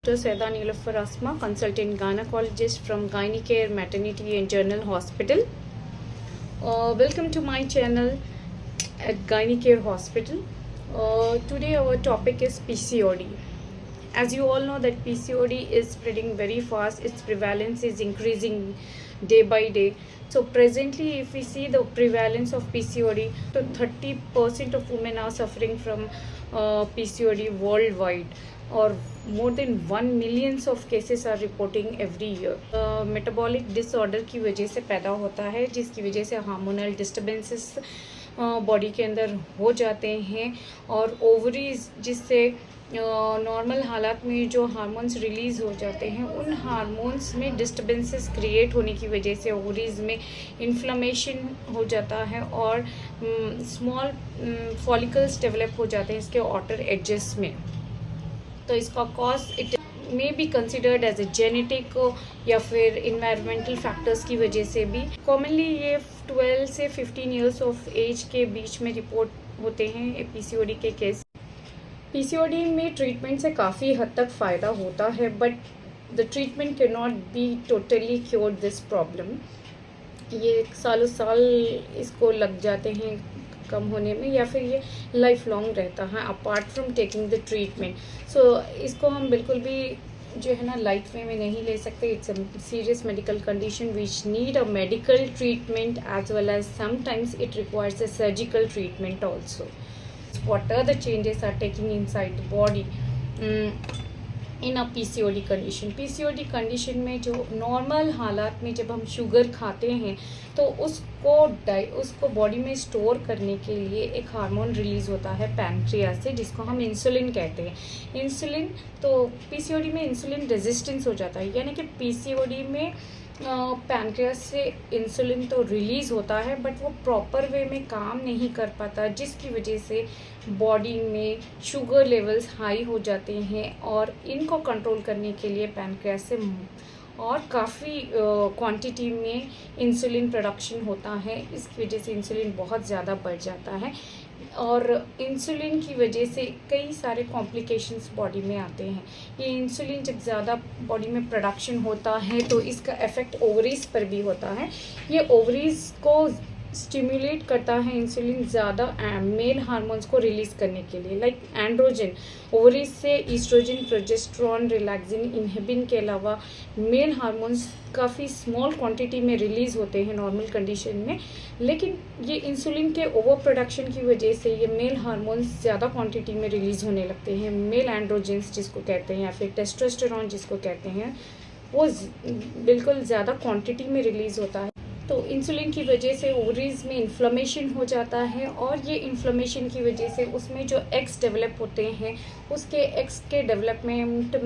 Dr. Saida Nilufar Asma, consultant gynecologist from Gynecare Maternity and General Hospital. Welcome to my channel at Gynecare Hospital. Today our topic is PCOD. As you all know that PCOD is spreading very fast, its prevalence is increasing day by day. So presently if we see the prevalence of PCOD, so 30% of women are suffering from PCOD worldwide, और more than 1 millions of cases are reporting every year. Metabolic disorder की वजह से पैदा होता है, जिसकी वजह से हार्मोनल डिस्टर्बेंसेस बॉडी के अंदर हो जाते हैं, और ओवरीज जिससे नॉर्मल हालात में जो हार्मोन्स रिलीज़ हो जाते हैं, उन हार्मोन्स में डिस्टर्बेंसेस क्रिएट होने की वजह से ओवरीज में इन्फ्लेमेशन हो जाता है और स्मॉल फॉलिकल्स डेवलप हो जाते हैं इसके आउटर एजेस में। तो इसका cause it may be considered as a genetic या फिर इन्वायरमेंटल फैक्टर्स की वजह से भी। कॉमनली ये 12 से 15 ईयर्स ऑफ एज के बीच में रिपोर्ट होते हैं पीसीओडी के केस। पीसीओडी में ट्रीटमेंट से काफ़ी हद तक फ़ायदा होता है, but the treatment can not be totally cure this problem. ये सालों साल इसको लग जाते हैं कम होने में, या फिर ये लाइफ लॉन्ग रहता है apart from taking the treatment. So इसको हम बिल्कुल भी जो है ना लाइट वे में नहीं ले सकते। It's a serious medical condition which need a medical treatment as well as sometimes it requires a surgical treatment also. What are the changes are taking inside the body in a PCOD condition. PCOD condition में जो normal हालात में जब हम sugar खाते हैं तो उसको बॉडी में स्टोर करने के लिए एक हार्मोन रिलीज होता है पैनक्रियास से, जिसको हम इंसुलिन कहते हैं। इंसुलिन तो पीसीओडी में इंसुलिन रेजिस्टेंस हो जाता है, यानी कि पीसीओडी में पैनक्रियास से इंसुलिन तो रिलीज़ होता है बट वो प्रॉपर वे में काम नहीं कर पाता, जिसकी वजह से बॉडी में शुगर लेवल्स हाई हो जाते हैं, और इनको कंट्रोल करने के लिए पैनक्रियास से और काफ़ी क्वांटिटी में इंसुलिन प्रोडक्शन होता है। इसकी वजह से इंसुलिन बहुत ज़्यादा बढ़ जाता है, और इंसुलिन की वजह से कई सारे कॉम्प्लिकेशंस बॉडी में आते हैं। ये इंसुलिन जब ज़्यादा बॉडी में प्रोडक्शन होता है तो इसका इफ़ेक्ट ओवरीज पर भी होता है। ये ओवरीज को स्टिमुलेट करता है इंसुलिन ज़्यादा मेल हार्मोन्स को रिलीज़ करने के लिए, लाइक एंड्रोजन। ओवरीज से ईस्ट्रोजन, प्रोजेस्टेरॉन, रिलैक्सिन, इनहिबिन के अलावा मेल हार्मोन्स काफ़ी स्मॉल क्वांटिटी में रिलीज़ होते हैं नॉर्मल कंडीशन में, लेकिन ये इंसुलिन के ओवर प्रोडक्शन की वजह से ये मेल हार्मोन्स ज़्यादा क्वांटिटी में रिलीज़ होने लगते हैं। मेल एंड्रोजेंस जिसको कहते हैं, या फिर टेस्टोस्टेरॉन जिसको कहते हैं, वो बिल्कुल ज़्यादा क्वांटिटी में रिलीज़ होता है। तो इंसुलिन की वजह से ओवरीज में इन्फ्लेमेशन हो जाता है, और ये इन्फ्लेमेशन की वजह से उसमें जो एग्स डेवलप होते हैं उसके एग्स के डेवलपमेंट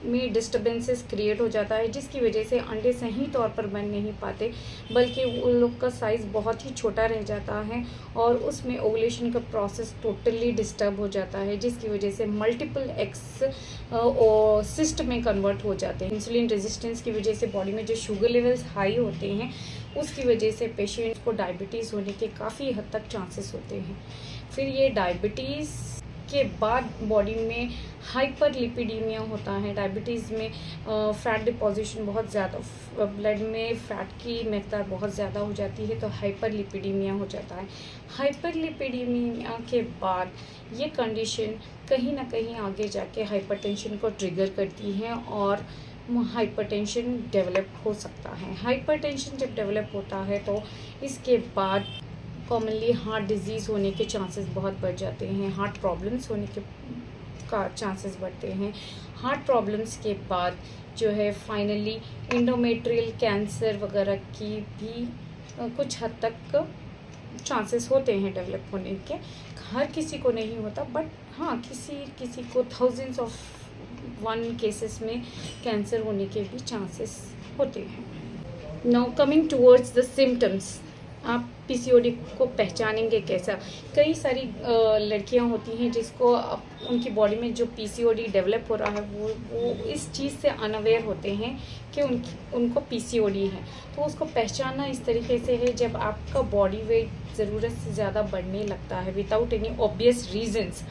में डिस्टर्बेंसेस क्रिएट हो जाता है, जिसकी वजह से अंडे सही तौर पर बन नहीं पाते, बल्कि उन लोग का साइज़ बहुत ही छोटा रह जाता है, और उसमें ओवुलेशन का प्रोसेस टोटली डिस्टर्ब हो जाता है, जिसकी वजह से मल्टीपल एग्स सिस्ट में कन्वर्ट हो जाते हैं। इंसुलिन रेजिस्टेंस की वजह से बॉडी में जो शुगर लेवल्स हाई होते हैं उसकी वजह से पेशेंट को डायबिटीज़ होने के काफ़ी हद तक चांसेस होते हैं। फिर ये डायबिटीज़ के बाद बॉडी में हाइपरलिपिडीमिया होता है। डायबिटीज़ में फ़ैट डिपोजिशन बहुत ज़्यादा, ब्लड में फ़ैट की मकदार बहुत ज़्यादा हो जाती है, तो हाइपरलिपिडीमिया हो जाता है। हाइपरलिपिडीमिया के बाद ये कंडीशन कहीं ना कहीं आगे जाके हाइपरटेंशन को ट्रिगर करती है, और हाइपरटेंशन डेवलप हो सकता है। हाइपरटेंशन जब डेवलप होता है तो इसके बाद कॉमनली हार्ट डिजीज़ होने के चांसेस बहुत बढ़ जाते हैं, हार्ट प्रॉब्लम्स होने के का चांसेस बढ़ते हैं। हार्ट प्रॉब्लम्स के बाद जो है फाइनली इंडोमेट्रियल कैंसर वगैरह की भी कुछ हद तक चांसेस होते हैं डेवलप होने के। हर किसी को नहीं होता, बट हाँ किसी को थाउजेंड्स ऑफ 1 केसेस में कैंसर होने के भी चांसेस होते हैं। Now coming towards the symptoms, आप पीसीओडी को पहचानेंगे कैसा? कई सारी लड़कियां होती हैं जिसको उनकी बॉडी में जो पीसीओडी डेवलप हो रहा है वो इस चीज़ से अनअवेयर होते हैं कि उनको पीसीओडी है। तो उसको पहचानना इस तरीके से है, जब आपका बॉडी वेट ज़रूरत से ज़्यादा बढ़ने लगता है विदाउट एनी ऑब्वियस रीजंस,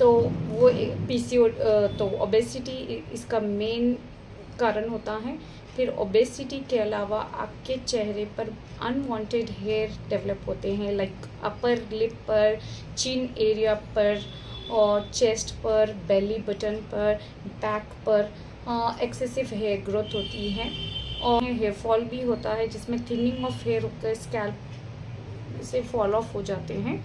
तो वो पीसीओ तो ओबेसिटी इसका मेन कारण होता है। फिर ओबेसिटी के अलावा आपके चेहरे पर अनवांटेड हेयर डेवलप होते हैं, लाइक अपर लिप पर, चिन एरिया पर और चेस्ट पर, बेली बटन पर, बैक पर एक्सेसिव हेयर ग्रोथ होती है और हेयर फॉल भी होता है, जिसमें थिनिंग ऑफ हेयर होकर स्कैल्प से फॉल ऑफ हो जाते हैं।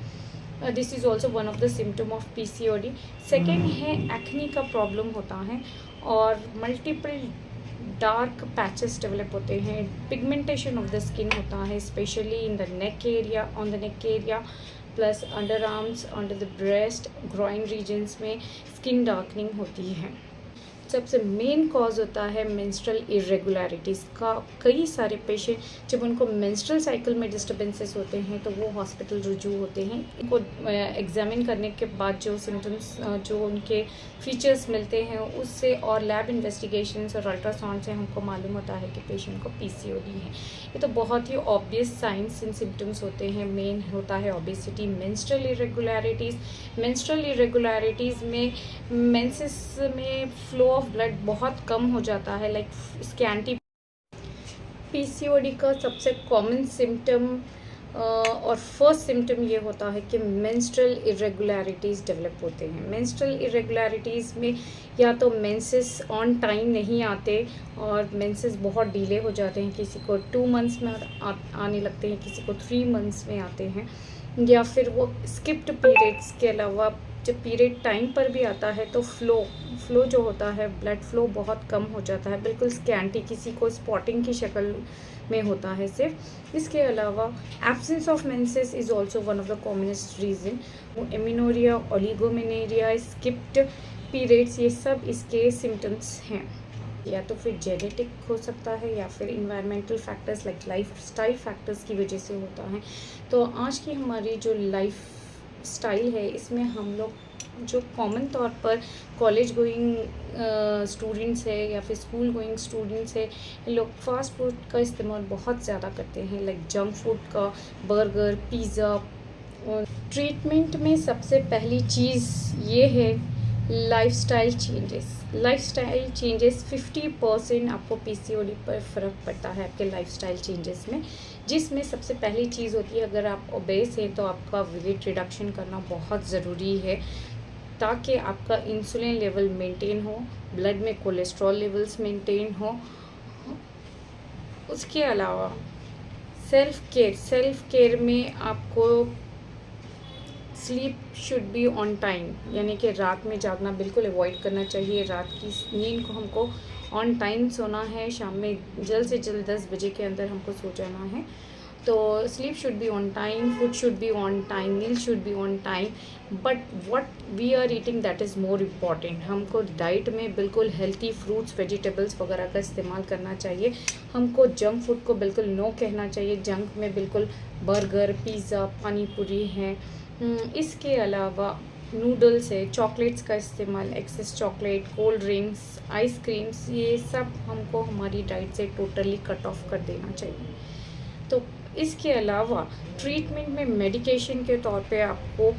This is also one of the symptom of PCOD. Second है एक्ने का प्रॉब्लम होता है और मल्टीपल डार्क पैचेस डेवलप होते हैं। पिगमेंटेशन ऑफ द स्किन होता है, specially in the neck area, on the neck area, plus under arms, under the breast, groin regions में स्किन डार्कनिंग होती है। सबसे मेन कॉज होता है मेंस्ट्रुअल इरेगुलरिटीज़ का। कई सारे पेशेंट जब उनको मेंस्ट्रुअल साइकिल में डिस्टर्बेंसेस होते हैं तो वो हॉस्पिटल रुजू होते हैं। इनको एग्जामिन करने के बाद जो सिम्टम्स, जो उनके फीचर्स मिलते हैं उससे और लैब इन्वेस्टिगेशंस और अल्ट्रासाउंड से हमको मालूम होता है कि पेशेंट को पीसीओडी है। ये तो बहुत ही ऑब्वियस साइंस एंड सिम्टम्स होते हैं। मेन होता है ओबेसिटी, मेंस्ट्रुअल इरेगुलरिटीज़ में मेंसेस में फ्लो ऑफ ब्लड बहुत कम हो जाता है, लाइक स्कैंटी। पीसीओडी का सबसे कॉमन सिम्टम और फर्स्ट सिम्टम ये होता है कि मेंस्ट्रुअल इरेगुलरिटीज़ डेवलप होते हैं। मेंस्ट्रुअल इरेगुलरिटीज़ में या तो मेंसेस ऑन टाइम नहीं आते और मेंसेस बहुत डिले हो जाते हैं, किसी को 2 मंथ्स में आने लगते हैं, किसी को 3 मंथ्स में आते हैं, या फिर वो स्किप्ड पीरियड्स के अलावा जब पीरियड टाइम पर भी आता है तो फ्लो जो होता है, ब्लड फ्लो बहुत कम हो जाता है, बिल्कुल स्कैंटी, किसी को स्पॉटिंग की शक्ल में होता है सिर्फ। इसके अलावा absence of menses is also one of the commonest reason. Amenorrhoea, oligomenorrhoea, skipped periods, ये सब इसके सिम्टम्स हैं। या तो फिर जेनेटिक हो सकता है या फिर environmental factors like life style factors की वजह से होता है। तो आज की हमारी जो लाइफ स्टाइल है, इसमें हम लोग जो कॉमन तौर पर कॉलेज गोइंग स्टूडेंट्स है या फिर स्कूल गोइंग स्टूडेंट्स है, लोग फास्ट फूड का इस्तेमाल बहुत ज़्यादा करते हैं, लाइक जंक फूड का, बर्गर, पिज़्ज़ा। ट्रीटमेंट में सबसे पहली चीज़ ये है लाइफस्टाइल चेंजेस 50% आपको पीसीओडी पर फ़र्क पड़ता है आपके लाइफस्टाइल चेंजेस में, जिसमें सबसे पहली चीज़ होती है, अगर आप ओबेस हैं तो आपका वेट रिडक्शन करना बहुत ज़रूरी है ताकि आपका इंसुलिन लेवल मेंटेन हो, ब्लड में कोलेस्ट्रॉल लेवल्स मेंटेन हो। उसके अलावा सेल्फ केयर में आपको sleep should be on time, यानी कि रात में जागना बिल्कुल अवॉइड करना चाहिए। रात की नींद को हमको ऑन टाइम सोना है, शाम में जल्द से जल्द 10 बजे के अंदर हमको सो जाना है। तो sleep should be on time, food should be on time, meal should be on time, but what we are eating that is more important. हमको डाइट में बिल्कुल हेल्थी फ्रूट्स, वेजिटेबल्स वगैरह का इस्तेमाल करना चाहिए। हमको जंक फूड को बिल्कुल नो कहना चाहिए। जंक में बिल्कुल बर्गर, पिज़्ज़ा, पानी पूरी है। इसके अलावा नूडल्स है, चॉकलेट्स का इस्तेमाल, excess chocolate, cold drinks, ice creams, ये सब हमको हमारी डाइट से टोटली कट ऑफ कर देना चाहिए। तो इसके अलावा ट्रीटमेंट में मेडिकेशन के तौर पे आपको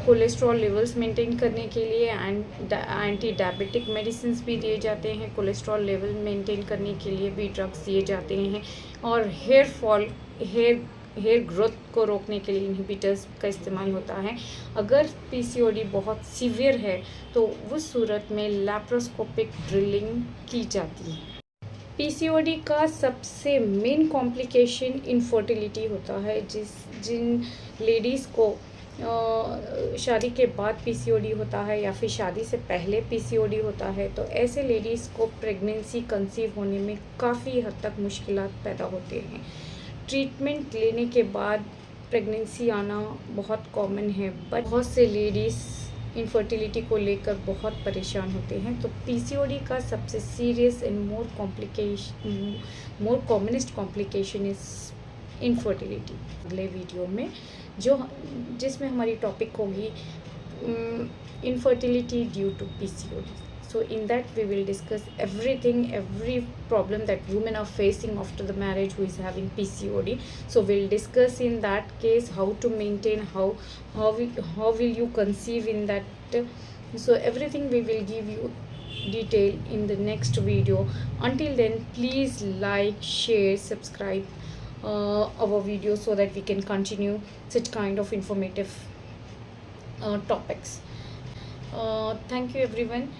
कोलेस्ट्रॉल लेवल्स मेंटेन करने के लिए एंटी डायबिटिक मेडिसिन भी दिए जाते हैं। कोलेस्ट्रॉल लेवल मेंटेन करने के लिए भी ड्रग्स दिए जाते हैं और हेयर ग्रोथ को रोकने के लिए इनहिबिटर्स का इस्तेमाल होता है। अगर पीसीओडी बहुत सीवियर है तो उस सूरत में लैप्रोस्कोपिक ड्रिलिंग की जाती है। पीसीओडी का सबसे मेन कॉम्प्लिकेशन इनफर्टिलिटी होता है। जिन लेडीज़ को शादी के बाद पीसीओडी होता है या फिर शादी से पहले पीसीओडी होता है, तो ऐसे लेडीज़ को प्रेगनेंसी कंसीव होने में काफ़ी हद तक मुश्किलात पैदा होते हैं। ट्रीटमेंट लेने के बाद प्रेगनेंसी आना बहुत कॉमन है, बट बहुत से लेडीज़ इनफर्टिलिटी को लेकर बहुत परेशान होते हैं। तो पीसीओडी का सबसे serious and more commonest complication is infertility. अगले वीडियो में जिसमें हमारी टॉपिक होगी infertility due to PCOD. So in that we will discuss everything, every problem that women are facing after the marriage who is having PCOD. So we'll discuss in that case how to maintain, how will you conceive in that. So everything we will give you detail in the next video. Until then, please like, share, subscribe our video so that we can continue such kind of informative topics. Thank you everyone.